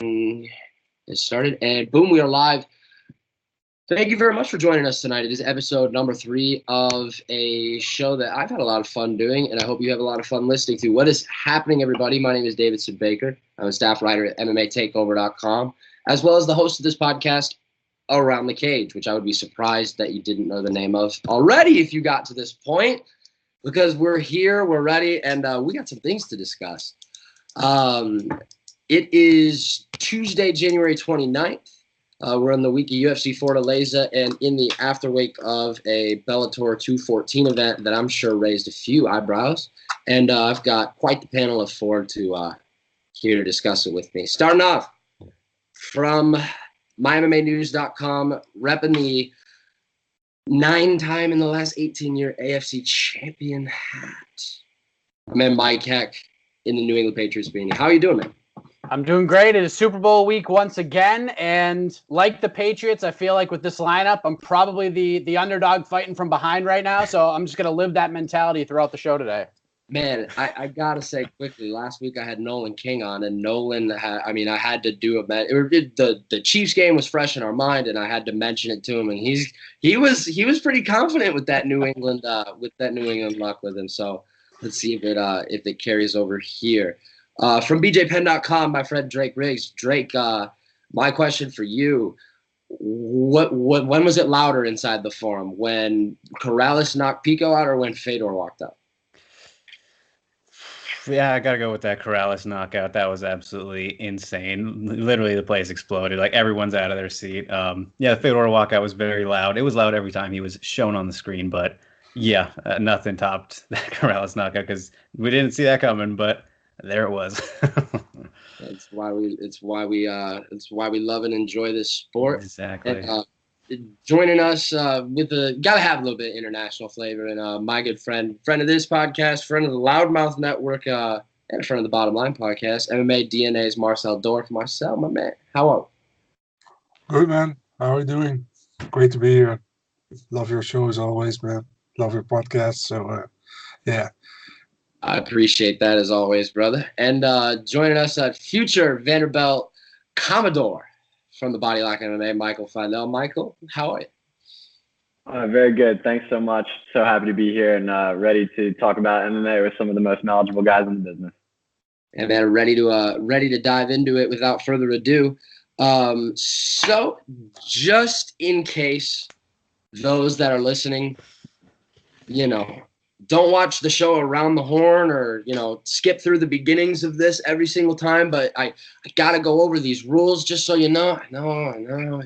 It started, and boom, we are live. Thank you very much for joining us tonight. It is episode number 3 of a show that I've had a lot of fun doing, and I hope you have a lot of fun listening to. What is happening, everybody? My name is Davidson Baker. I'm a staff writer at MMATakeover.com, as well as the host of this podcast, Around the Cage, which I would be surprised that you didn't know the name of already if you got to this point, because we're here, we're ready, and we got some things to discuss. It is Tuesday, January 29th. We're in the week of UFC Fortaleza and in the afterwake of a Bellator 214 event that I'm sure raised a few eyebrows. And I've got quite the panel of 4 here to discuss it with me. Starting off from MyMMAnews.com, repping the 9-time in the last 18-year AFC champion hat. My man Mike Heck in the New England Patriots beanie. How are you doing, man? I'm doing great. It is Super Bowl week once again, and like the Patriots, I feel like with this lineup, I'm probably the underdog fighting from behind right now, so I'm just going to live that mentality throughout the show today. Man, I got to say quickly, last week I had Nolan King on, and Nolan I had to do a bet. The Chiefs game was fresh in our mind, and I had to mention it to him, and he was pretty confident with that New England luck with him. So let's see if it carries over here. From BJPenn.com, my friend Drake Riggs. Drake, my question for you: when was it louder inside the forum? When Corrales knocked Pico out, or when Fiedel walked up? Yeah, I gotta go with that Corrales knockout. That was absolutely insane. Literally, the place exploded. Like, everyone's out of their seat. The Fiedel walkout was very loud. It was loud every time he was shown on the screen, but yeah, nothing topped that Corrales knockout because we didn't see that coming, but there it was. It's why we love and enjoy this sport. Exactly. And, joining us gotta have a little bit of international flavor, and my good friend of this podcast, friend of the Loudmouth Network, and a friend of the Bottom Line podcast, MMA DNA's Marcel Dorff. Marcel, my man, how are you? Good, man. How are you doing? Great to be here. Love your show as always, man. Love your podcast. So, yeah. I appreciate that as always, brother. And joining us at future Vanderbilt Commodore from the Body Lock MMA, Michael Fiedel. Michael, how are you? Very good. Thanks so much. So happy to be here and ready to talk about MMA with some of the most knowledgeable guys in the business. And man, ready to dive into it without further ado. So just in case those that are listening, don't watch the show around the horn or, skip through the beginnings of this every single time. But I got to go over these rules just so you know. I know.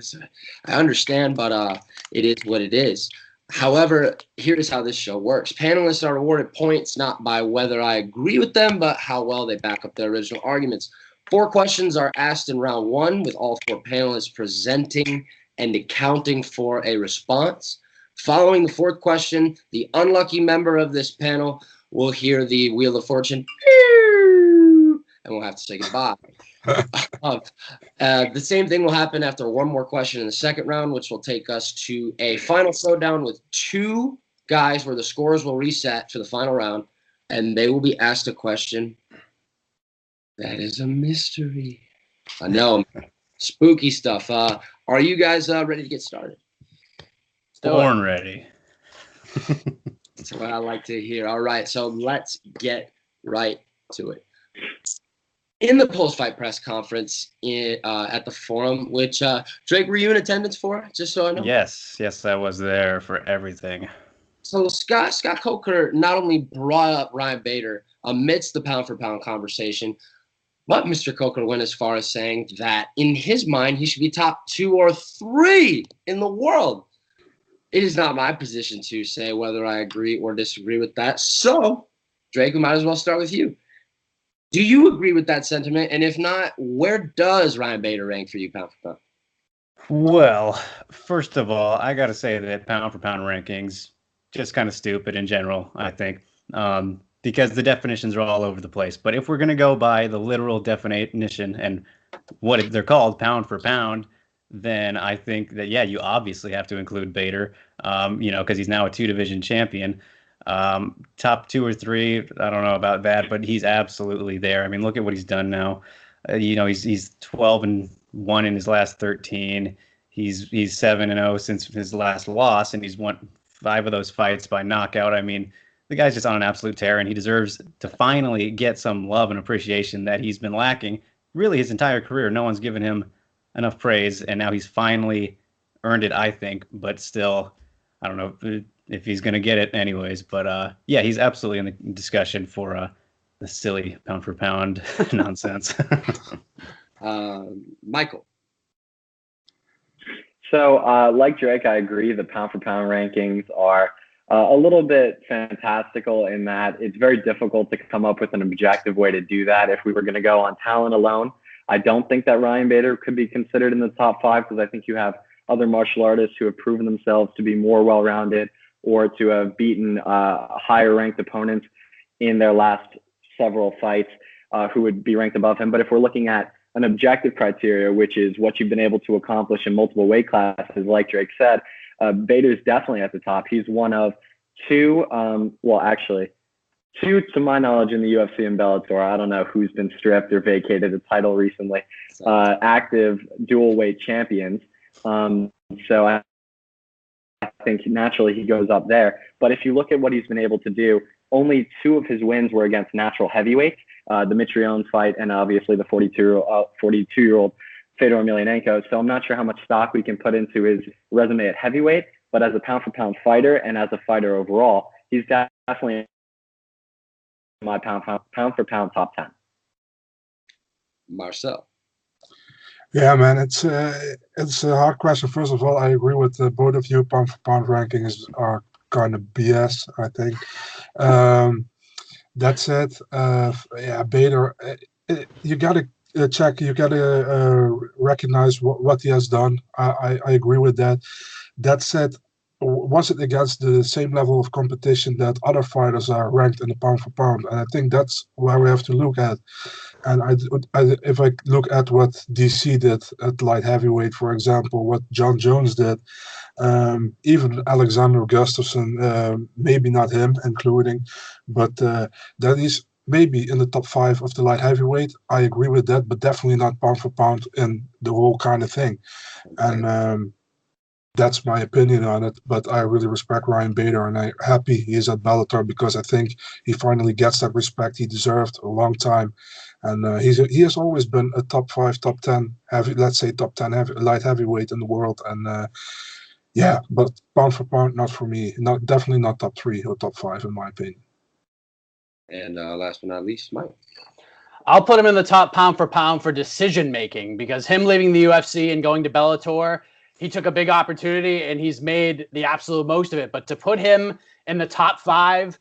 I understand, but it is what it is. However, here's how this show works. Panelists are awarded points not by whether I agree with them, but how well they back up their original arguments. 4 questions are asked in round 1 with all 4 panelists presenting and accounting for a response. Following the 4th question, the unlucky member of this panel will hear the Wheel of Fortune, and we'll have to say goodbye. The same thing will happen after 1 more question in the second round, which will take us to a final showdown with 2 guys where the scores will reset for the final round, and they will be asked a question that is a mystery. I know, spooky stuff. Are you guys ready to get started? Born ready. That's what I like to hear. All right, so let's get right to it. In the post-fight press conference at the forum, which Drake, were you in attendance for? Just so I know. Yes, I was there for everything. So Scott Coker not only brought up Ryan Bader amidst the pound-for-pound conversation, but Mr. Coker went as far as saying that in his mind he should be top 2 or 3 in the world. It is not my position to say whether I agree or disagree with that. So, Drake, we might as well start with you. Do you agree with that sentiment? And if not, where does Ryan Bader rank for you pound for pound? Well, first of all, I got to say that pound for pound rankings just kind of stupid in general, I think, because the definitions are all over the place. But if we're going to go by the literal definition and what they're called, pound for pound, then I think that, yeah, you obviously have to include Bader, because he's now a 2-division champion. Top 2 or 3, I don't know about that, but he's absolutely there. I mean, look at what he's done now. He's 12-1 in his last 13. He's 7-0 since his last loss, and he's won 5 of those fights by knockout. I mean, the guy's just on an absolute tear, and he deserves to finally get some love and appreciation that he's been lacking really his entire career. No one's given him enough praise, and now he's finally earned it, I think. But still, I don't know if he's going to get it anyways. But yeah, he's absolutely in the discussion for the silly pound for pound nonsense. Michael. So, like Drake, I agree. The pound for pound rankings are a little bit fantastical in that it's very difficult to come up with an objective way to do that. If we were going to go on talent alone, I don't think that Ryan Bader could be considered in the top 5 because I think you have other martial artists who have proven themselves to be more well-rounded or to have beaten higher ranked opponents in their last several fights who would be ranked above him. But if we're looking at an objective criteria, which is what you've been able to accomplish in multiple weight classes, like Drake said, Bader's definitely at the top. He's one of 2, two to my knowledge in the UFC and Bellator. I don't know who's been stripped or vacated a title recently. Active dual weight champions. So I think naturally he goes up there. But if you look at what he's been able to do, only 2 of his wins were against natural heavyweights, the Mitrione fight and obviously the 42-year-old Fedor Emelianenko. So I'm not sure how much stock we can put into his resume at heavyweight, but as a pound-for-pound fighter and as a fighter overall, he's definitely my pound-for-pound top 10. Marcel. Yeah, man, it's a hard question. First of all, I agree with both of you. Pound for pound rankings are kind of BS, I think. That said, yeah, Bader, you gotta check, you gotta recognize what he has done. I agree with that. That said, was it against the same level of competition that other fighters are ranked in the pound for pound? And I think that's where we have to look at. And if I look at what DC did at light heavyweight, for example, what John Jones did, even Alexander Gustafsson, maybe not him including, but that is maybe in the top 5 of the light heavyweight. I agree with that, but definitely not pound for pound in the whole kind of thing. And that's my opinion on it, but I really respect Ryan Bader, and I'm happy he is at Bellator because I think he finally gets that respect he deserved a long time. And he has always been a top 5, top 10 heavy, let's say top 10 light heavyweight in the world. And yeah, but pound for pound, not for me. Definitely not top 3 or top 5 in my opinion. And last but not least, Mike. I'll put him in the top pound for decision making because him leaving the UFC and going to Bellator, he took a big opportunity and he's made the absolute most of it. But to put him in the top 5,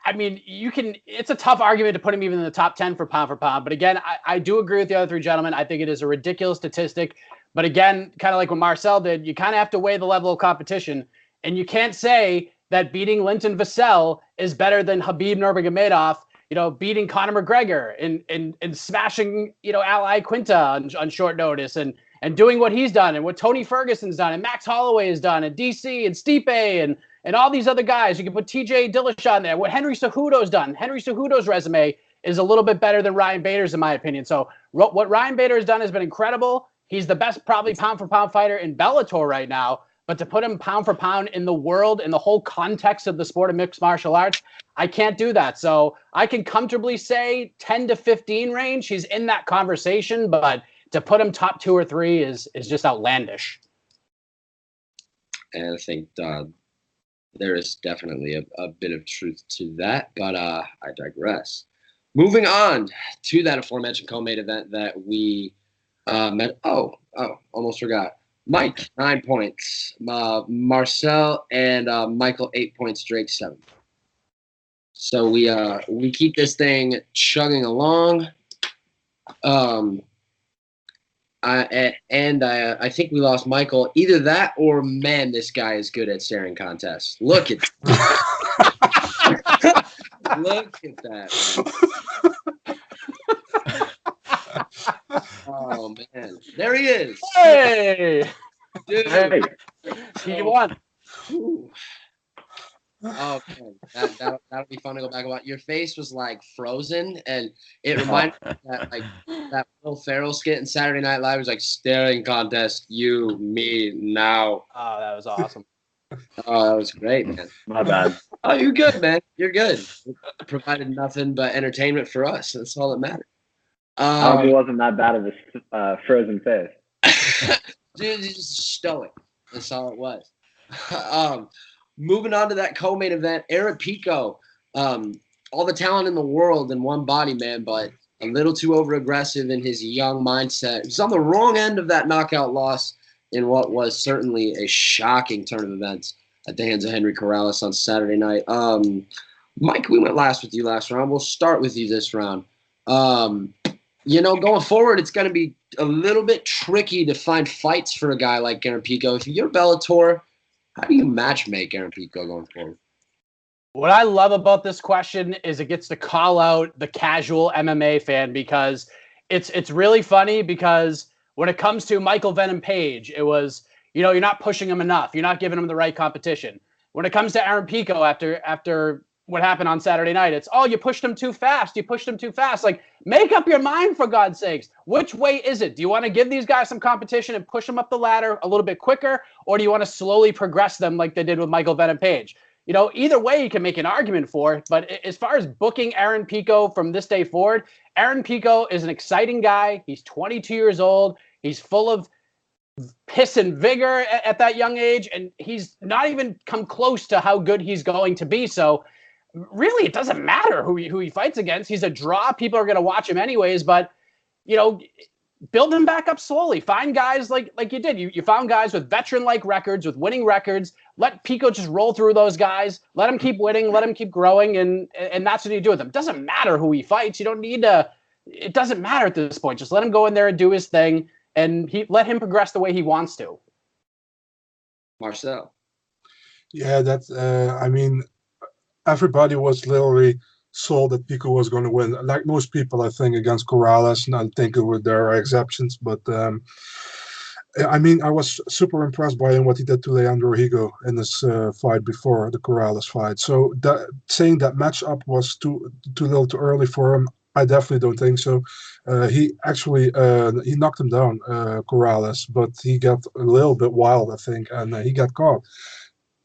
I mean, it's a tough argument to put him even in the top 10 for pound. But again, I do agree with the other 3 gentlemen. I think it is a ridiculous statistic. But again, kind of like what Marcel did, you kind of have to weigh the level of competition. And you can't say that beating Linton Vassell is better than Khabib Nurmagomedov, beating Conor McGregor and smashing, Al Iaquinta on short notice and doing what he's done and what Tony Ferguson's done and Max Holloway has done and DC and Stipe and all these other guys. You can put TJ Dillashaw in there. What Henry Cejudo's done. Henry Cejudo's resume is a little bit better than Ryan Bader's, in my opinion. So what Ryan Bader has done has been incredible. He's the best probably pound-for-pound fighter in Bellator right now. But to put him pound for pound in the world, in the whole context of the sport of mixed martial arts, I can't do that. So I can comfortably say 10 to 15 range. He's in that conversation, but to put him top 2 or 3 is just outlandish. And I think there is definitely a bit of truth to that, but I digress. Moving on to that aforementioned co-main event that we met. Oh, almost forgot. Mike, 9 points. Marcel and Michael, 8 points. Drake, 7. So we keep this thing chugging along. I think we lost Michael. Either that or, man, this guy is good at staring contests. Look at look at that, man. Oh, man. There he is. Hey! Dude. Hey. He won. Ooh. Oh, man, that'll be fun to go back about. Your face was like frozen, and it reminded me of that Will Ferrell skit in Saturday Night Live. It was like staring contest, you, me, now. Oh, that was awesome. Oh, that was great, man. My bad. Oh, you're good, man. You're good. It provided nothing but entertainment for us. That's all that matters. I hope it wasn't that bad of a frozen face. Dude, just stoic. That's all it was. Moving on to that co-main event, Eric Pico. All the talent in the world in one body, man, but a little too over-aggressive in his young mindset. He's on the wrong end of that knockout loss in what was certainly a shocking turn of events at the hands of Henry Corrales on Saturday night. Mike, we went last with you last round. We'll start with you this round. Going forward, it's going to be a little bit tricky to find fights for a guy like Aaron Pico. If you're Bellator, how do you matchmake Aaron Pico going forward? What I love about this question is it gets to call out the casual MMA fan, because it's really funny, because when it comes to Michael Venom Page, it was, you're not pushing him enough. You're not giving him the right competition. When it comes to Aaron Pico after what happened on Saturday night, it's, oh, you pushed him too fast. You pushed him too fast. Like, make up your mind, for God's sakes. Which way is it? Do you want to give these guys some competition and push them up the ladder a little bit quicker, or do you want to slowly progress them like they did with Michael Venom Page? Either way you can make an argument for it. But as far as booking Aaron Pico from this day forward, Aaron Pico is an exciting guy. He's 22 years old. He's full of piss and vigor at that young age, and he's not even come close to how good he's going to be. So really, it doesn't matter who he fights against. He's a draw. People are going to watch him anyways. But build him back up slowly. Find guys like you did. You found guys with veteran-like records, with winning records. Let Pico just roll through those guys. Let him keep winning. Let him keep growing, and that's what you do with him. It doesn't matter who he fights. You don't need to. It doesn't matter at this point. Just let him go in there and do his thing, and let him progress the way he wants to. Marcel. Yeah, everybody was literally sold that Pico was going to win. Like most people, I think, against Corrales, and I think there are exceptions. But I was super impressed by him, what he did to Leandro Higo in this fight before the Corrales fight. So saying that matchup was too little too early for him, I definitely don't think so. He actually he knocked him down, Corrales, but he got a little bit wild, I think, and he got caught.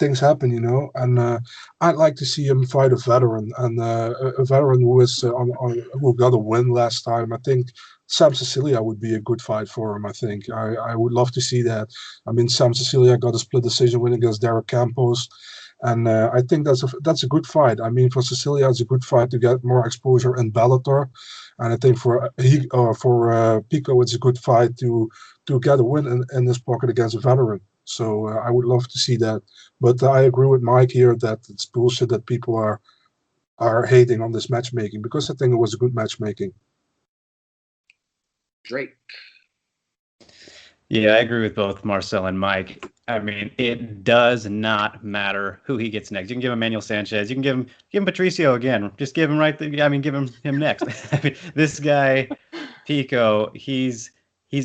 Things happen, and I'd like to see him fight a veteran, and a veteran who is who got a win last time. I think Sam Cecilia would be a good fight for him. I think I would love to see that. Sam Cecilia got a split decision win against Derek Campos, and I think that's a good fight. For Cecilia, it's a good fight to get more exposure in Bellator, and I think for Pico, it's a good fight to get a win in this pocket against a veteran. So I would love to see that. But I agree with Mike here that it's bullshit that people are hating on this matchmaking, because I think it was a good matchmaking. Drake. Yeah, I agree with both Marcel and Mike. It does not matter who he gets next. You can give him Manuel Sanchez. You can give him Patricio again. Just give him give him next. This guy, Pico, he's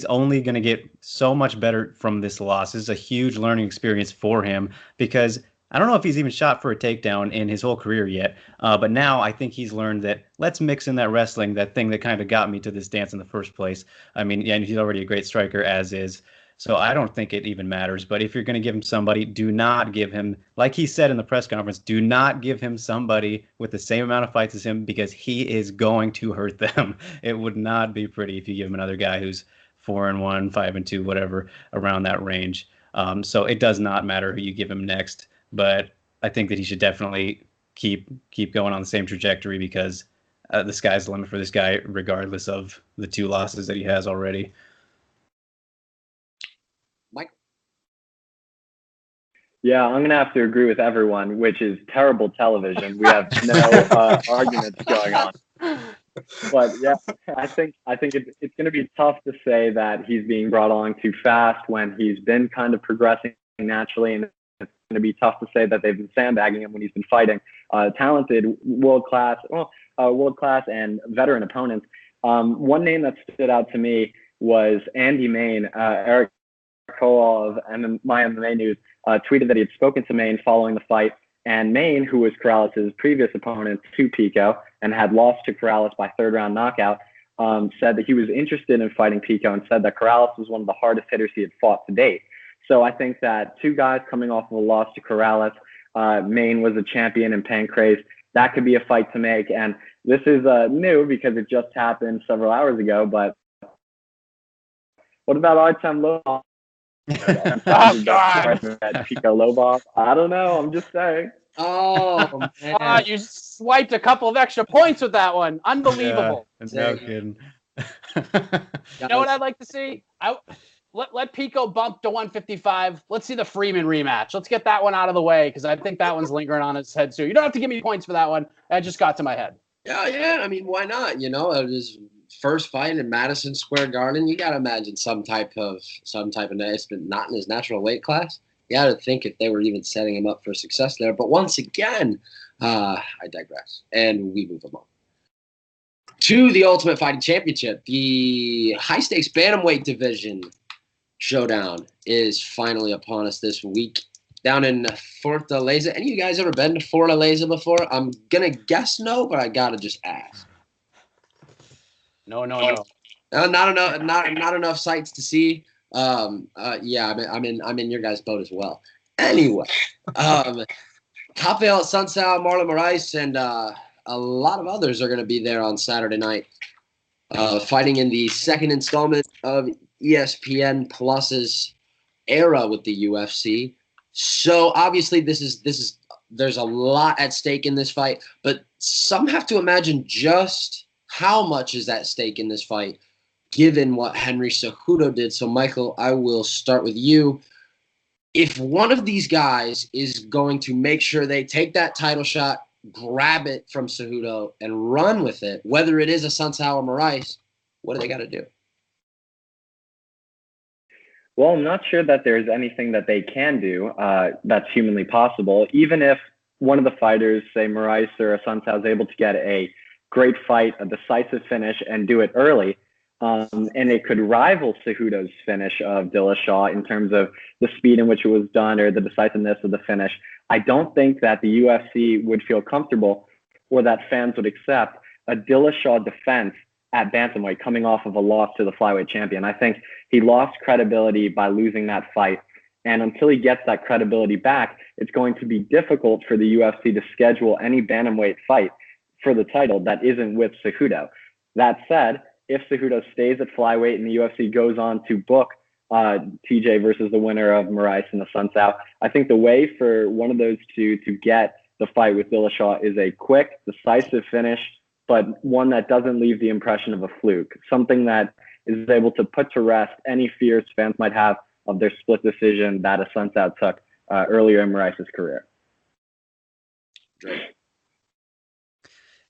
only going to get so much better from this loss. This is a huge learning experience for him, because I don't know if he's even shot for a takedown in his whole career yet. But now I think he's learned that let's mix in that wrestling, that thing that kind of got me to this dance in the first place. And he's already a great striker as is. So I don't think it even matters. But if you're going to give him somebody, do not give him, like he said in the press conference, do not give him somebody with the same amount of fights as him, because he is going to hurt them. It would not be pretty if you give him another guy who's 4-1, 5-2, whatever, around that range. So it does not matter who you give him next, but I think that he should definitely keep going on the same trajectory, because the sky's the limit for this guy, regardless of the 2 losses that he has already. Mike? Yeah, I'm going to have to agree with everyone, which is terrible television. We have no arguments going on. But yeah, I think it's going to be tough to say that he's being brought along too fast when he's been kind of progressing naturally, and it's going to be tough to say that they've been sandbagging him when he's been fighting talented, world class and veteran opponents. One name that stood out to me was Andy Main. Eric Cole of My MMA News tweeted that he had spoken to Main following the fight, And Maine, who was Corrales' previous opponent to Pico and had lost to Corrales by third-round knockout, said that he was interested in fighting Pico and said that Corrales was one of the hardest hitters he had fought to date. So I think that two guys coming off of a loss to Corrales, Maine was a champion in Pancrase, that could be a fight to make. And this is new because it just happened several hours ago, but what about Artem Lobov? Oh, God. Pico Lobov? I don't know. I'm just saying. Oh, man. You swiped a couple of extra points with that one. Unbelievable. Yeah, no kidding. You know what I'd like to see? Let Pico bump to 155. Let's see the Freeman rematch. Let's get that one out of the way because I think that one's lingering on his head too. You don't have to give me points for that one. That just got to my head. Yeah. I mean, why not? You know, his first fight in Madison Square Garden. You got to imagine some type of nice, but not in his natural weight class. You got to think if they were even setting him up for success there. But once again, I digress, and we move along to the Ultimate Fighting Championship. The high stakes bantamweight division showdown is finally upon us this week down in Fortaleza. Any of you guys ever been to Fortaleza before? I'm gonna guess no, but I gotta just ask. No. Not enough sights to see. Yeah, I'm in your guys' boat as well. Anyway, Rafael Sunsao, Marlon Moraes, and a lot of others are gonna be there on Saturday night, fighting in the second installment of ESPN Plus's era with the UFC. So obviously there's a lot at stake in this fight, but some have to imagine just how much is at stake in this fight given what Henry Cejudo did. So Michael, I will start with you. If one of these guys is going to make sure they take that title shot, grab it from Cejudo and run with it, whether it is a Sunsao or Moraes, what do they got to do? Well, I'm not sure that there's anything that they can do that's humanly possible. Even if one of the fighters, say Moraes or Sunsao, is able to get a great fight, a decisive finish, and do it early, and it could rival Cejudo's finish of Dillashaw in terms of the speed in which it was done or the decisiveness of the finish, I don't think that the UFC would feel comfortable or that fans would accept a Dillashaw defense at bantamweight coming off of a loss to the flyweight champion. I think he lost credibility by losing that fight. And until he gets that credibility back, it's going to be difficult for the UFC to schedule any bantamweight fight for the title that isn't with Cejudo. That said, if Cejudo stays at flyweight and the UFC goes on to book TJ versus the winner of Moraes and the Sunsao, I think the way for one of those two to get the fight with Dillashaw is a quick, decisive finish, but one that doesn't leave the impression of a fluke, something that is able to put to rest any fears fans might have of their split decision that a Sunsao took earlier in Moraes' career.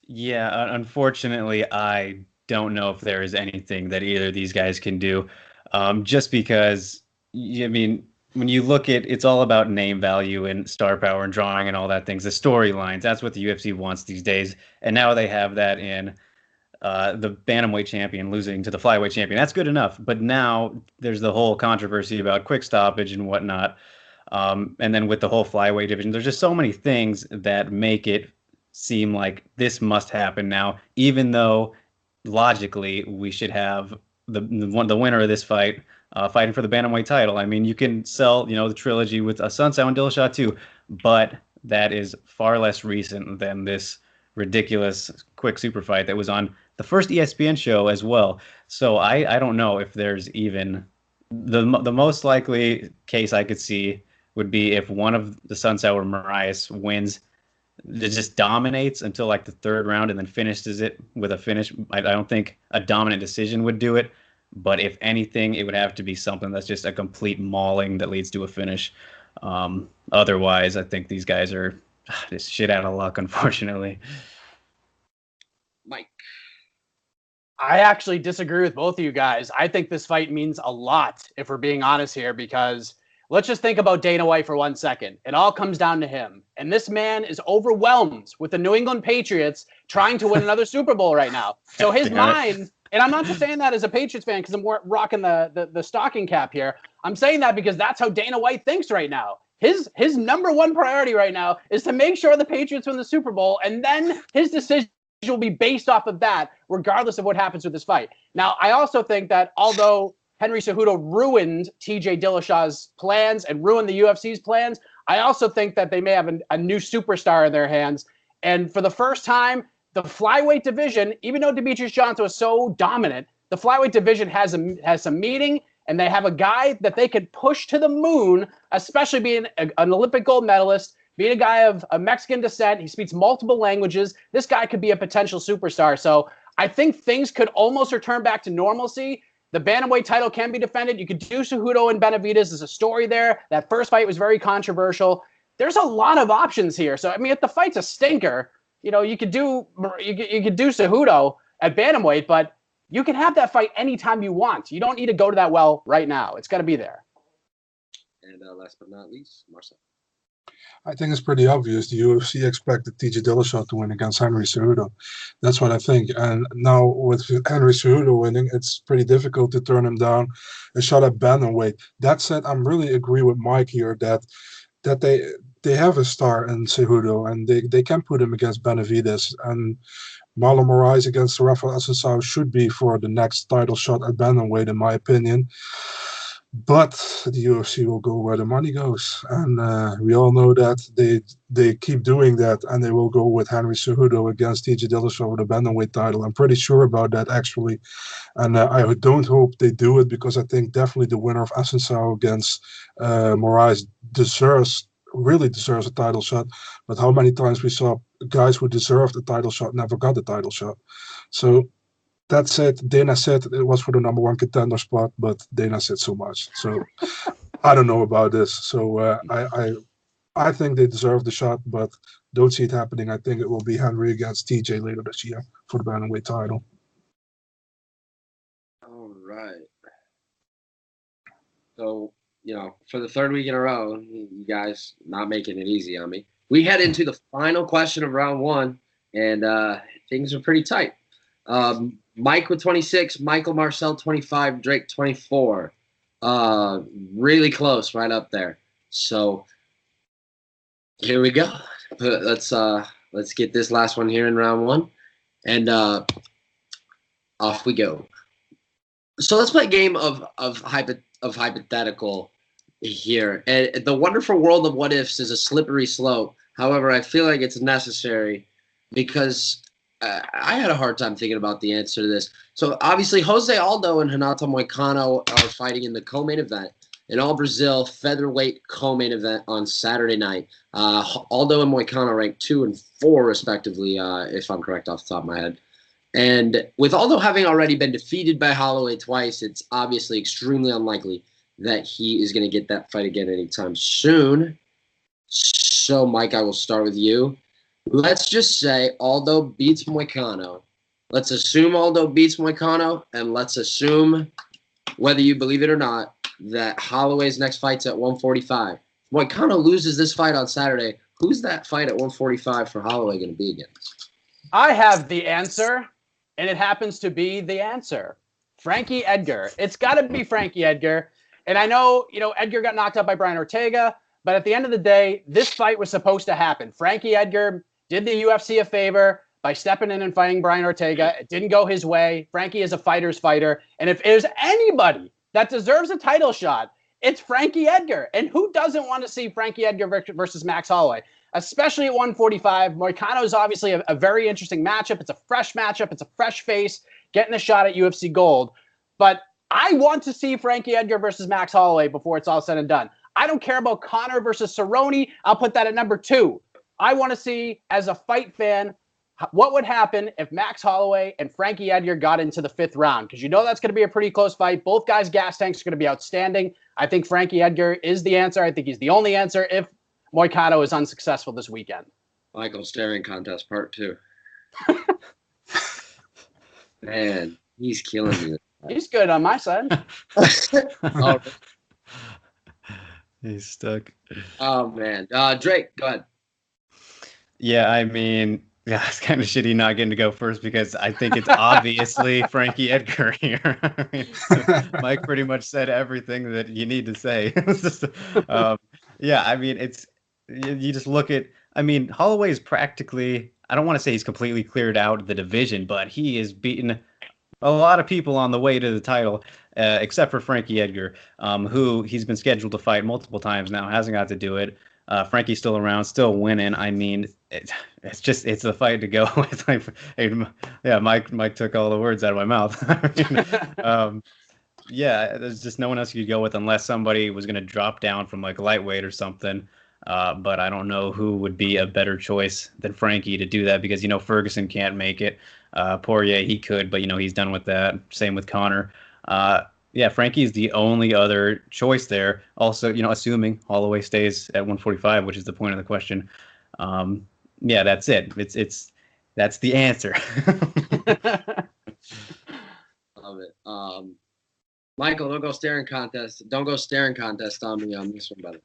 Yeah, unfortunately, I don't know if there is anything that either of these guys can do, just because, I mean, when you look at, it's all about name value and star power and drawing and all that things, the storylines, that's what the UFC wants these days. And now they have that in the bantamweight champion losing to the flyweight champion. That's good enough. But now there's the whole controversy about quick stoppage and whatnot. And then with the whole flyweight division, there's just so many things that make it seem like this must happen now, even though logically we should have the winner of this fight fighting for the bantamweight title. I mean, you can sell, the trilogy with Sunsao and Dillashaw too, but that is far less recent than this ridiculous quick super fight that was on the first ESPN show as well. So I don't know if there's even the most likely case I could see would be if one of the Sunsao or Moraes wins, it just dominates until like the third round and then finishes it with a finish. I don't think a dominant decision would do it. But if anything, it would have to be something that's just a complete mauling that leads to a finish. Otherwise, I think these guys are just shit out of luck, unfortunately. Mike. I actually disagree with both of you guys. I think this fight means a lot, if we're being honest here, because let's just think about Dana White for 1 second. It all comes down to him. And this man is overwhelmed with the New England Patriots trying to win another Super Bowl right now. So his mind... And I'm not just saying that as a Patriots fan because I'm rocking the stocking cap here. I'm saying that because that's how Dana White thinks right now. His number one priority right now is to make sure the Patriots win the Super Bowl, and then his decision will be based off of that, regardless of what happens with this fight. Now, I also think that although Henry Cejudo ruined TJ Dillashaw's plans and ruined the UFC's plans, I also think that they may have a new superstar in their hands. And for the first time, the flyweight division, even though Demetrius Johnson was so dominant, the flyweight division has some meaning, and they have a guy that they could push to the moon, especially being an Olympic gold medalist, being a guy of Mexican descent. He speaks multiple languages. This guy could be a potential superstar. So I think things could almost return back to normalcy. The bantamweight title can be defended. You could do Cejudo and Benavidez. There's a story there. That first fight was very controversial. There's a lot of options here. So, I mean, if the fight's a stinker, you could do Cejudo at bantamweight, but you can have that fight anytime you want. You don't need to go to that well right now. It's got to be there. And last but not least, Marcel. I think it's pretty obvious. The UFC expected TJ Dillashaw to win against Henry Cejudo. That's what I think. And now with Henry Cejudo winning, it's pretty difficult to turn him down a shot at bantamweight. That said, I'm really agree with Mike here that they have a star in Cejudo, and they can put him against Benavidez. And Marlon Moraes against Rafael Assunção should be for the next title shot at bantamweight, in my opinion. But the UFC will go where the money goes, and we all know that they keep doing that, and they will go with Henry Cejudo against TJ Dillashaw for the bantamweight title. I'm pretty sure about that, actually, and I don't hope they do it, because I think definitely the winner of Assunção against Moraes really deserves a title shot. But how many times we saw guys who deserved a title shot never got the title shot? So that's it. Dana said it was for the number one contender spot, but Dana said so much. So I don't know about this. So I think they deserve the shot, but don't see it happening. I think it will be Henry against TJ later this year for the bantamweight title. All right. So, for the third week in a row, you guys not making it easy on me. We head into the final question of round one, and things are pretty tight. Mike with 26, Michael Marcel 25, Drake 24. Really close, right up there. So here we go. Let's get this last one here in round one, and off we go. So let's play a game of hypothetical here. And the wonderful world of what ifs is a slippery slope. However, I feel like it's necessary because I had a hard time thinking about the answer to this. So obviously, Jose Aldo and Renato Moicano are fighting in the co-main event, an all-Brazil featherweight co-main event on Saturday night. Aldo and Moicano ranked 2 and 4 respectively, if I'm correct off the top of my head. And with Aldo having already been defeated by Holloway twice, it's obviously extremely unlikely that he is going to get that fight again anytime soon. So, Mike, I will start with you. Let's just say Aldo beats Moicano. Let's assume Aldo beats Moicano, and let's assume, whether you believe it or not, that Holloway's next fight's at 145. If Moicano loses this fight on Saturday, who's that fight at 145 for Holloway going to be against? I have the answer, and it happens to be the answer. Frankie Edgar. It's got to be Frankie Edgar. And I know, Edgar got knocked out by Brian Ortega, but at the end of the day, this fight was supposed to happen. Frankie Edgar did the UFC a favor by stepping in and fighting Brian Ortega. It didn't go his way. Frankie is a fighter's fighter. And if there's anybody that deserves a title shot, it's Frankie Edgar. And who doesn't want to see Frankie Edgar versus Max Holloway? Especially at 145. Moicano is obviously a very interesting matchup. It's a fresh matchup. It's a fresh face getting a shot at UFC gold. But I want to see Frankie Edgar versus Max Holloway before it's all said and done. I don't care about Conor versus Cerrone. I'll put that at number 2. I want to see, as a fight fan, what would happen if Max Holloway and Frankie Edgar got into the 5th round? Because that's going to be a pretty close fight. Both guys' gas tanks are going to be outstanding. I think Frankie Edgar is the answer. I think he's the only answer if Moicano is unsuccessful this weekend. Michael staring contest part 2. Man, he's killing me. He's good on my side. He's stuck. Oh, man. Drake, go ahead. Yeah, I mean, it's kind of shitty not getting to go first because I think it's obviously Frankie Edgar here. I mean, Mike pretty much said everything that you need to say. Yeah, I mean, you just look at. I mean, Holloway is practically. I don't want to say he's completely cleared out the division, but he is beaten a lot of people on the way to the title, except for Frankie Edgar, who he's been scheduled to fight multiple times now, hasn't got to do it. Frankie's still around, still winning. I mean, it's the fight to go with. Like, yeah, Mike took all the words out of my mouth. I mean, yeah, there's just no one else you could go with unless somebody was going to drop down from like lightweight or something. But I don't know who would be a better choice than Frankie to do that because, Ferguson can't make it. Poirier, he could, but, he's done with that. Same with Connor. Yeah, Frankie's the only other choice there. Also, assuming Holloway stays at 145, which is the point of the question. Yeah, that's it. That's the answer. Love it. Michael, don't go staring contest. Don't go staring contest on me on this one, brother.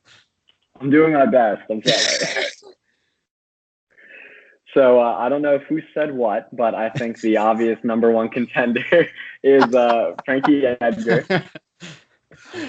I'm doing my best. I'm sorry. So I don't know who said what, but I think the obvious number one contender is Frankie Edgar.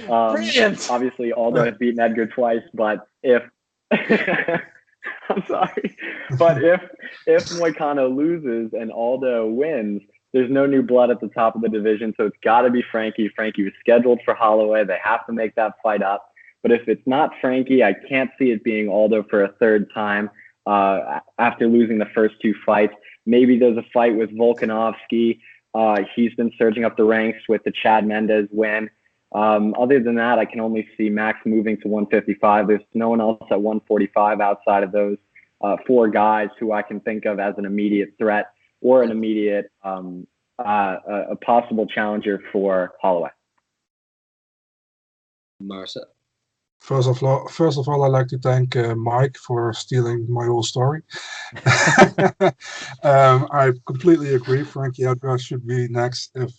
Obviously, Aldo has beaten Edgar twice, but if I'm sorry, but if Moicano loses and Aldo wins, there's no new blood at the top of the division, so it's got to be Frankie. Frankie was scheduled for Holloway. They have to make that fight up. But if it's not Frankie, I can't see it being Aldo for a third time after losing the first two fights. Maybe there's a fight with Volkanovski. He's been surging up the ranks with the Chad Mendes win. Other than that, I can only see Max moving to 155. There's no one else at 145 outside of those four guys who I can think of as an immediate threat or an immediate a possible challenger for Holloway. Marcel. First of all, I'd like to thank Mike for stealing my whole story. I completely agree. Frankie Edgar should be next if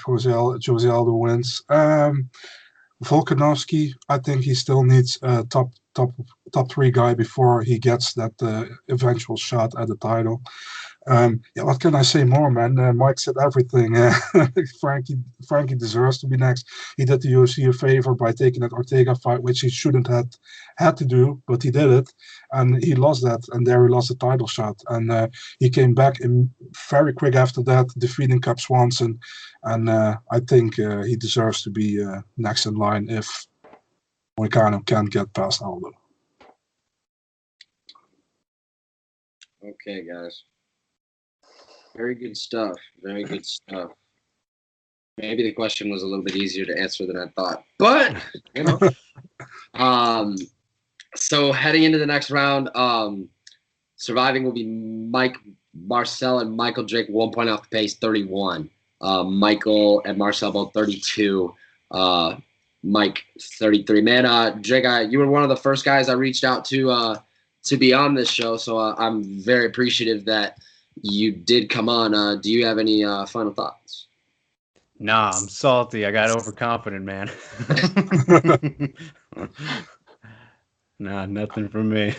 Jose Aldo wins. Volkanovski, I think he still needs a top three guy before he gets that eventual shot at the title. Yeah, what can I say more, man? Mike said everything. Frankie deserves to be next. He did the UFC a favor by taking that Ortega fight, which he shouldn't have had to do, but he did it, and he lost that, and there he lost the title shot. And he came back in very quick after that, defeating Cap Swanson, and I think he deserves to be next in line if Moicano can't get past Aldo. Okay, guys. Very good stuff. Very good stuff. Maybe the question was a little bit easier to answer than I thought, but so heading into the next round, surviving will be Mike, Marcel, and Michael Drake 1 point off the pace, 31. Michael and Marcel both 32. Mike 33. Man, Drake, you were one of the first guys I reached out to be on this show, so I'm very appreciative that you did come on. Do you have any final thoughts? Nah, I'm salty. I got overconfident, man. Nah, nothing from me.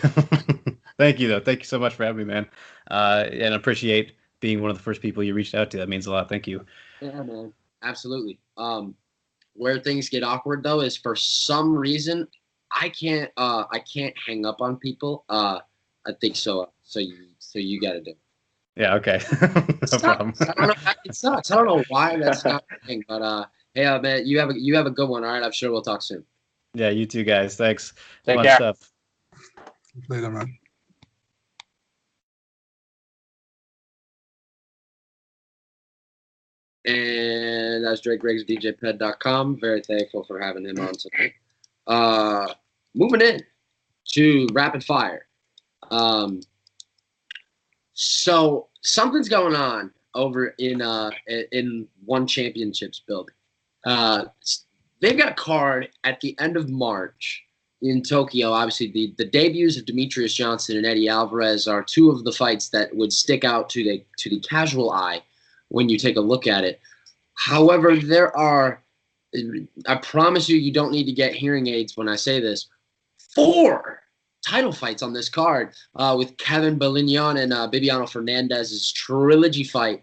Thank you, though. Thank you so much for having me, man. And I appreciate being one of the first people you reached out to. That means a lot. Thank you. Yeah, man. Absolutely. Where things get awkward, though, is for some reason I can't hang up on people. I think so. So you got to do it. Yeah, okay. No problem. It sucks. I don't know why that's not a thing, but hey, man, you have a good one. All right, I'm sure we'll talk soon. Yeah, you too, guys. Thanks. Take Fun care. stuff. Later, man. And that's Drake Riggs, DJPed.com. Very thankful for having him on tonight. Moving in to rapid fire. So something's going on over in One Championships building. They've got a card at the end of March in Tokyo. Obviously, the debuts of Demetrius Johnson and Eddie Alvarez are two of the fights that would stick out to the casual eye when you take a look at it. However, there are, I promise you don't need to get hearing aids when I say this, 4 title fights on this card with Kevin Belignon and Bibiano Fernandez's trilogy fight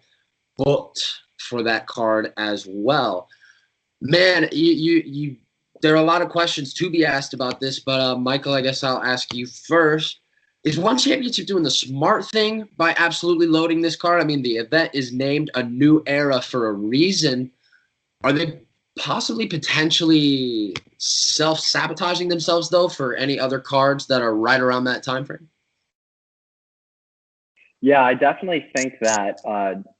booked for that card as well. Man, there are a lot of questions to be asked about this, but Michael, I guess I'll ask you first. Is One Championship doing the smart thing by absolutely loading this card? I mean, the event is named A New Era for a reason. Are they possibly potentially self-sabotaging themselves, though, for any other cards that are right around that time frame? Yeah, I definitely think that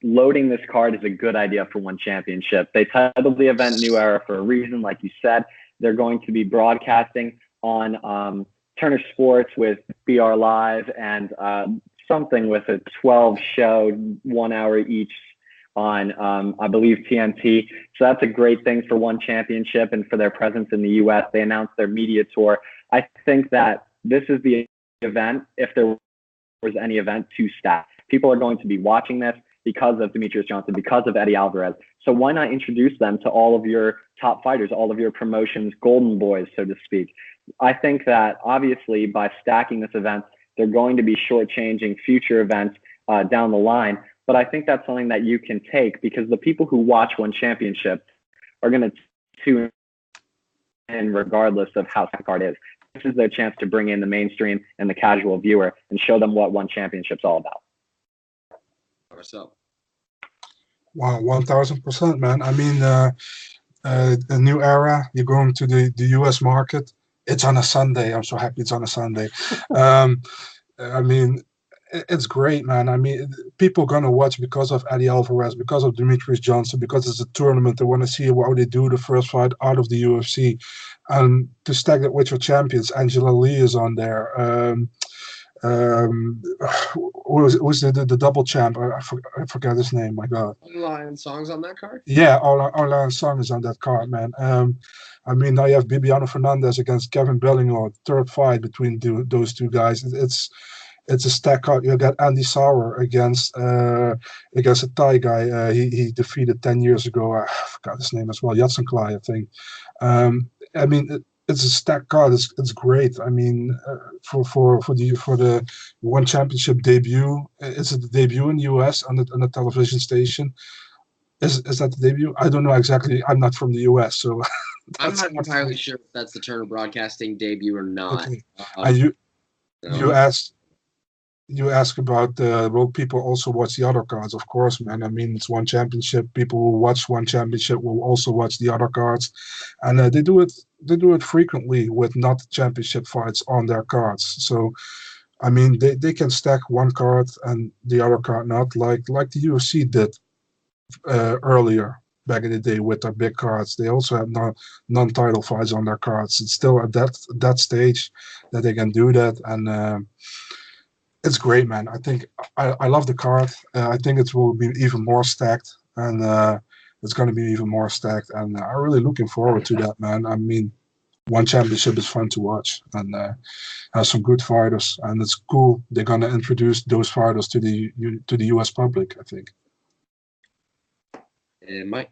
loading this card is a good idea for One Championship. They titled the event New Era for a reason. Like you said, they're going to be broadcasting on Turner Sports with BR Live and something with a 12-show, 1 hour each on, I believe, TNT. So that's a great thing for One Championship and for their presence in the U.S. They announced their media tour. I think that this is the event, if there was any event, to stack. People are going to be watching this because of Demetrius Johnson, because of Eddie Alvarez. So why not introduce them to all of your top fighters, all of your promotions, golden boys, so to speak? I think that obviously by stacking this event, they're going to be shortchanging future events down the line. But I think that's something that you can take, because the people who watch One Championship are going to tune in regardless of how the card is. This is their chance to bring in the mainstream and the casual viewer and show them what One Championship's all about. Marcel. Wow, 1000%, man. I mean, a new era. You're going to the US market. It's on a Sunday. I'm so happy it's on a Sunday. I mean, it's great, man. I mean, people are going to watch because of Eddie Alvarez, because of Demetrius Johnson, because it's a tournament. They want to see how they do the first fight out of the UFC. And to stack it with your champions, Angela Lee is on there. Who's the double champ? I forgot his name. My God. Lion Song's on that card? Yeah, Lion Song is on that card, man. I mean, now you have Bibiano Fernandez against Kevin Bellinger, third fight between those two guys. It's a stack card. You got Andy Sauer against a Thai guy. He defeated 10 years ago. I forgot his name as well. Yatsen Klai, I think. I mean, it's a stack card. It's great. I mean, for the One Championship debut, is it the debut in the US on the television station? Is that the debut? I don't know exactly. I'm not from the US, so I'm not entirely sure if that's the Turner Broadcasting debut or not. Okay. You ask about will people also watch the other cards? Of course, man. I mean, it's One Championship. People who watch One Championship will also watch the other cards, and they do it frequently with not championship fights on their cards. So, I mean, they can stack one card and the other card not, like the UFC did earlier back in the day with their big cards. They also have non-title fights on their cards. It's still at that stage that they can do that, and it's great, man. I think I love the card. I think it will be even more stacked, and it's going to be even more stacked. And I'm really looking forward to that, man. I mean, One Championship is fun to watch, and has some good fighters, and it's cool. They're going to introduce those fighters to the U.S. public, I think. And Mike.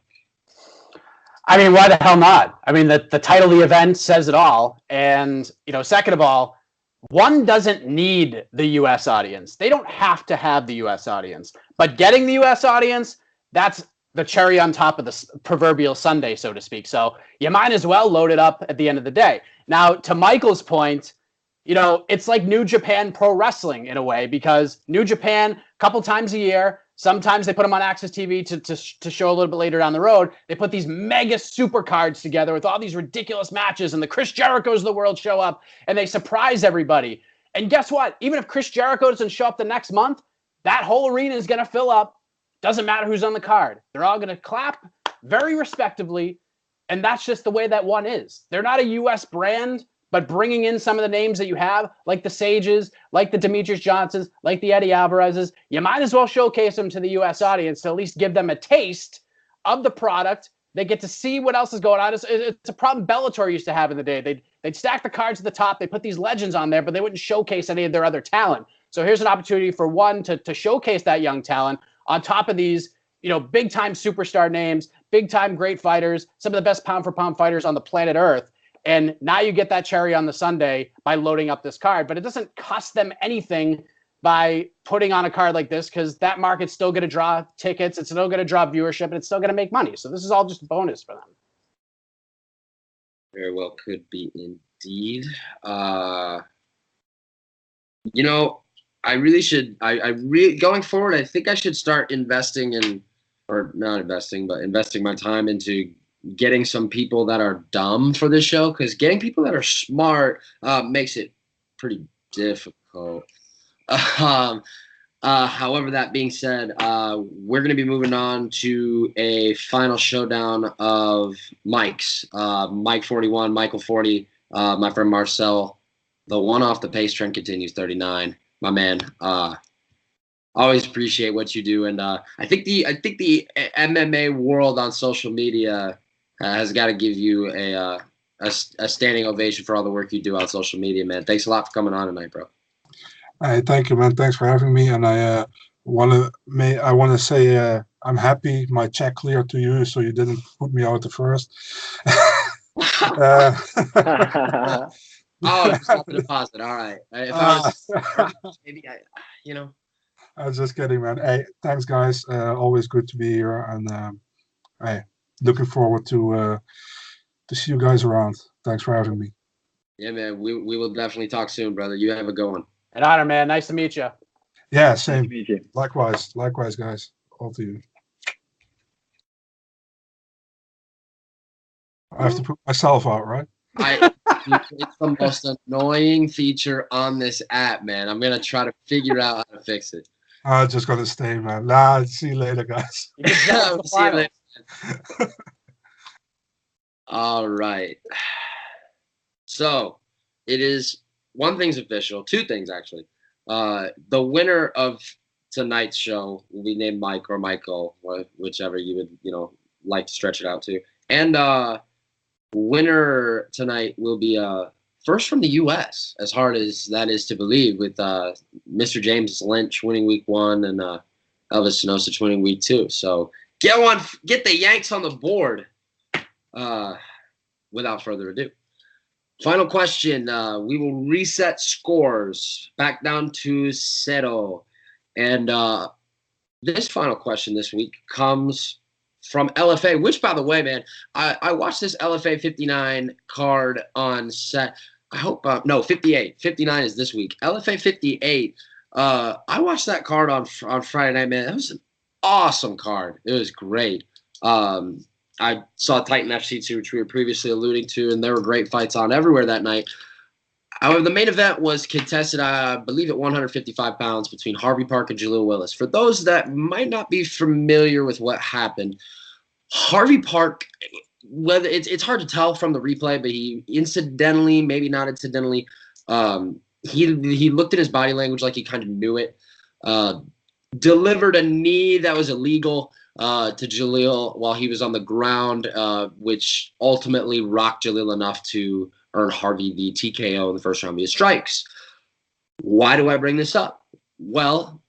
I mean, why the hell not? I mean, the title of the event says it all. And, second of all, One doesn't need the U.S. audience. They don't have to have the U.S. audience. But getting the U.S. audience, that's the cherry on top of the proverbial sundae, so to speak. So you might as well load it up at the end of the day. Now, to Michael's point, it's like New Japan Pro Wrestling in a way, because New Japan, a couple times a year, sometimes they put them on Access TV to show a little bit later down the road. They put these mega super cards together with all these ridiculous matches, and the Chris Jerichos of the world show up, and they surprise everybody. And guess what? Even if Chris Jericho doesn't show up the next month, that whole arena is going to fill up. Doesn't matter who's on the card. They're all going to clap very respectively, and that's just the way that One is. They're not a U.S. brand, but bringing in some of the names that you have, like the Sages, like the Demetrius Johnsons, like the Eddie Alvarez's, you might as well showcase them to the U.S. audience to at least give them a taste of the product. They get to see what else is going on. It's a problem Bellator used to have in the day. They'd stack the cards at the top. They put these legends on there, but they wouldn't showcase any of their other talent. So here's an opportunity for One to showcase that young talent on top of these, big-time superstar names, big-time great fighters, some of the best pound-for-pound fighters on the planet Earth. And now you get that cherry on the sundae by loading up this card. But it doesn't cost them anything by putting on a card like this, because that market's still going to draw tickets. It's still going to draw viewership, and it's still going to make money. So this is all just a bonus for them. Very well could be indeed. I really should. Going forward, I think I should start investing in, or not investing, but investing my time into getting some people that are dumb for this show, because getting people that are smart makes it pretty difficult. However, that being said, we're going to be moving on to a final showdown of Mike's. Mike 41, Michael 40, my friend Marcel. The one off the pace trend continues, 39. My man. Always appreciate what you do, and I think the MMA world on social media has got to give you a standing ovation for all the work you do on social media, man. Thanks a lot for coming on tonight, bro. Hey, thank you, man. Thanks for having me. And I want to say I'm happy my check cleared to you, so you didn't put me out the first. Oh, just got the deposit. All right. If I was, maybe I was just kidding, man. Hey, thanks, guys. Always good to be here, and hey, looking forward to see you guys around. Thanks for having me. Yeah, man. We will definitely talk soon, brother. You have a good one. An honor, man. Nice to meet you. Yeah, same. Nice to meet you. Likewise, guys. All to you. I have to put myself out, right? It's the most annoying feature on this app, man. I'm gonna try to figure out how to fix it. I'm just gonna stay, man. Nah, see you later, guys. See you later. All right. So it is, one thing's official, two things actually. The winner of tonight's show will be named Mike or Michael, whichever you would, like to stretch it out to. And winner tonight will be first from the U.S., as hard as that is to believe, with Mr. James Lynch winning week 1 and Elvis Sinosich winning week 2. So get the Yanks on the board without further ado. Final question. We will reset scores back down to 0. And this final question this week comes from LFA, which, by the way, man, I watched this LFA 59 card on set. I hope, 58. 59 is this week. LFA 58. I watched that card on Friday night, man. That was an awesome card. It was great. I saw Titan FC2, which we were previously alluding to, and there were great fights on everywhere that night. However, the main event was contested, I believe, at 155 pounds between Harvey Park and Jaleel Willis. For those that might not be familiar with what happened, Harvey Park, whether it's hard to tell from the replay, but he incidentally, maybe not incidentally, he looked at his body language like he kind of knew it. Delivered a knee that was illegal to Jaleel while he was on the ground, which ultimately rocked Jaleel enough to earn Harvey the TKO in the first round via strikes. Why do I bring this up? Well,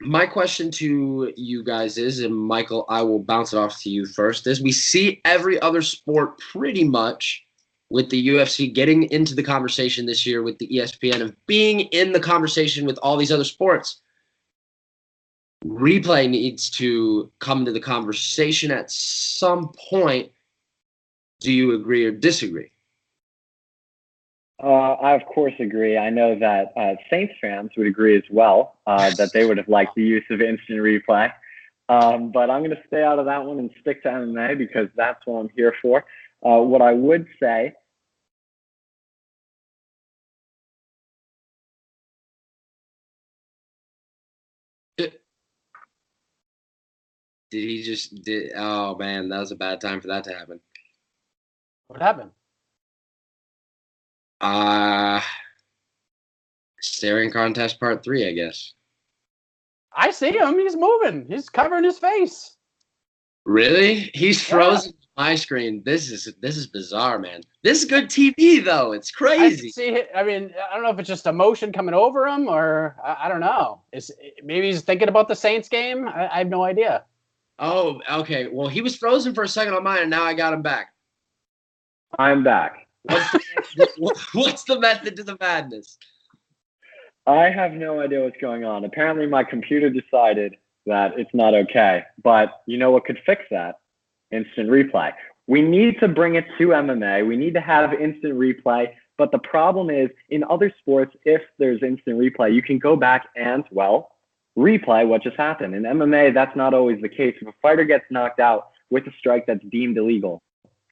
my question to you guys is, and Michael, I will bounce it off to you first, is we see every other sport pretty much, with the UFC getting into the conversation this year with the ESPN of being in the conversation with all these other sports. Replay needs to come to the conversation at some point. Do you agree or disagree? I, of course, agree. I know that Saints fans would agree as well, that they would have liked the use of instant replay. But I'm going to stay out of that one and stick to MMA because that's what I'm here for. What I would say Oh, man, that was a bad time for that to happen. What happened? Staring contest part 3, I guess. I see him. He's moving. He's covering his face. Really? He's frozen my screen. This is bizarre, man. This is good TV, though. It's crazy. I mean, I don't know if it's just emotion coming over him or I don't know. Maybe he's thinking about the Saints game. I have no idea. Oh, okay. Well, he was frozen for a second on mine, and now I got him back. I'm back. What's the method to the madness? I have no idea what's going on. Apparently, my computer decided that it's not okay. But you know what could fix that? Instant replay. We need to bring it to MMA. We need to have instant replay. But the problem is, in other sports, if there's instant replay, you can go back and, well, replay what just happened. In MMA, that's not always the case. If a fighter gets knocked out with a strike that's deemed illegal,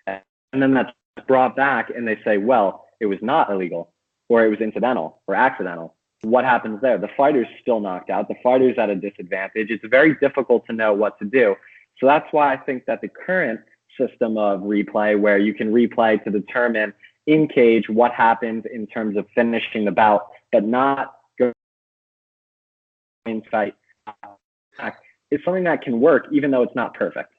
and then that's brought back and they say, well, it was not illegal, or it was incidental or accidental, what happens there? The fighter's still knocked out. The fighter's at a disadvantage. It's very difficult to know what to do. So that's why I think that the current system of replay, where you can replay to determine in cage what happens in terms of finishing the bout, but not go in fight, is something that can work even though it's not perfect.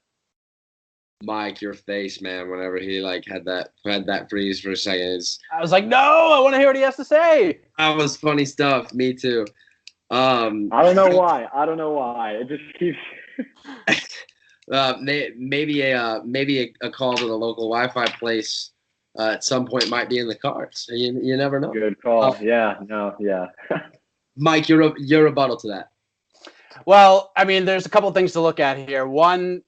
Mike, your face, man, whenever he like had that freeze for a second. I was like, no, I want to hear what he has to say. That was funny stuff. Me too. I don't know why. It just keeps. Maybe a call to the local Wi-Fi place at some point might be in the cards. You never know. Good call. Yeah. Mike, your rebuttal to that. Well, I mean, there's a couple of things to look at here. One,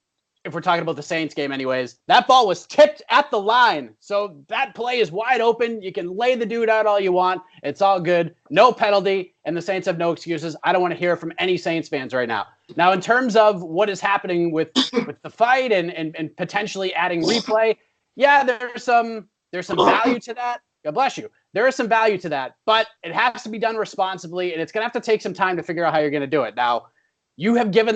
if we're talking about the Saints game anyways, that ball was tipped at the line. So that play is wide open. You can lay the dude out all you want. It's all good. No penalty, and the Saints have no excuses. I don't want to hear from any Saints fans right now. Now, in terms of what is happening with the fight and potentially adding replay, yeah, there's some value to that. God bless you. There is some value to that, but it has to be done responsibly, and it's going to have to take some time to figure out how you're going to do it. Now, you have given the